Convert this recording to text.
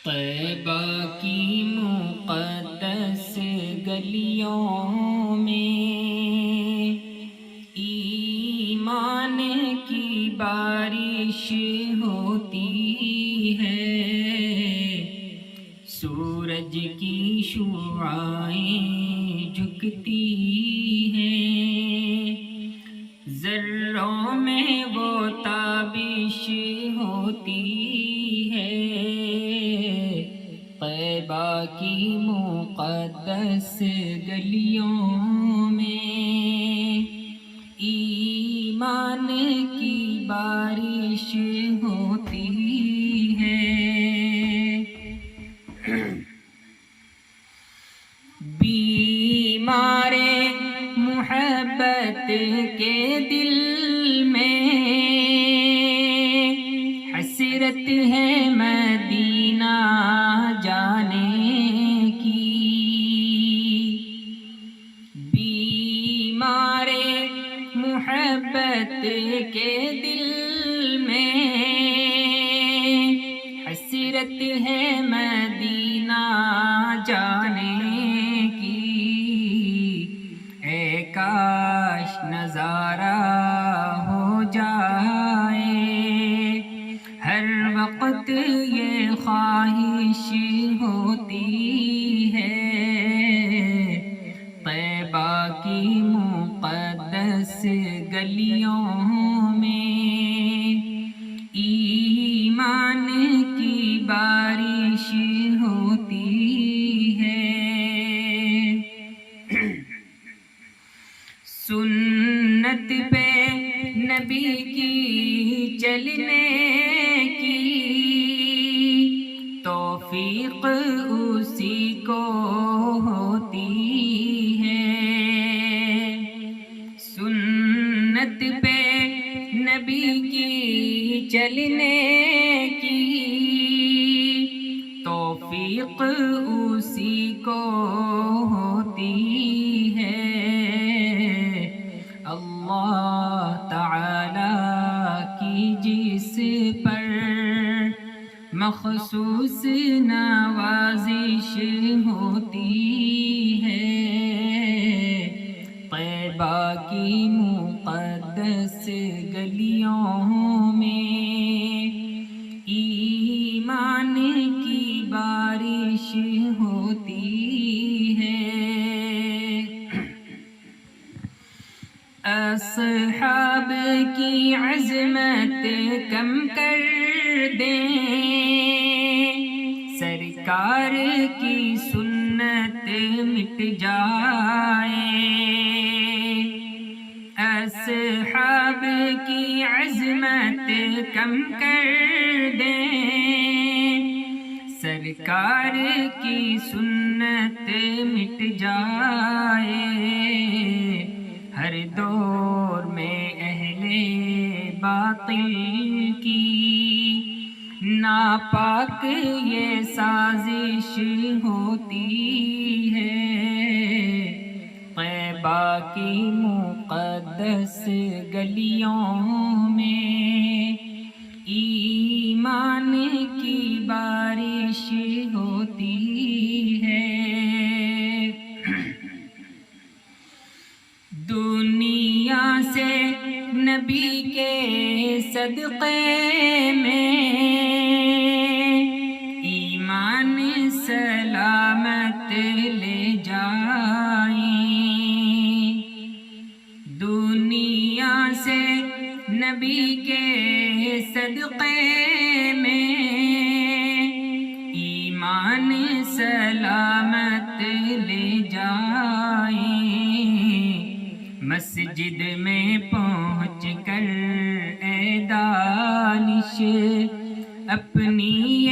طیبہ کی مقدس گلیوں میں ایمان کی بارش ہوتی ہے، سورج کی شعاعیں جھکتی ہیں، ذروں میں وہ تابش ہوتی ہے۔ طیبہ کی مقدس گلیوں میں ایمان کی بارش ہوتی ہے۔ بیمار محبت کے دل میں حسرت ہے مدینہ جانے کی، بیمار محبت کے دل میں حسرت ہے مدینہ جانے کی، اے کاش نظارہ ہو جائے، ہر وقت یہ خواہش ہوتی ہے۔ طیبہ کی مقدس گلیوں میں ایمان کی بارش ہوتی ہے۔ سنت پہ نبی کی چلنے کی توفیق اسی کو ہوتی ہے، سنت پہ نبی کی چلنے کی توفیق اسی کو ہوتی ہے۔ اللہ تعالی کی جس پر مخصوص نوازش ہوتی ہے، طیبہ کی مقدس گلیوں میں ایمان کی بارش ہوتی ہے۔ اصحاب کی عظمت کم کر دیں، سرکار کی سنت مٹ جائے، اصحاب کی عظمت کم کر دیں، سرکار کی سنت مٹ جائے، ہر دور میں اہل باطل کی ناپاک یہ سازش ہوتی ہے۔ طیبہ کی مقدس گلیوں میں ایمان کی بارش ہوتی ہے۔ دنیا سے نبی کے صدقے میں ایمان سلامت لے جائیں، دنیا سے نبی کے صدقے میں ایمان سلامت لے جائیں، مسجد میں پہنچ کر اے دانش اپنی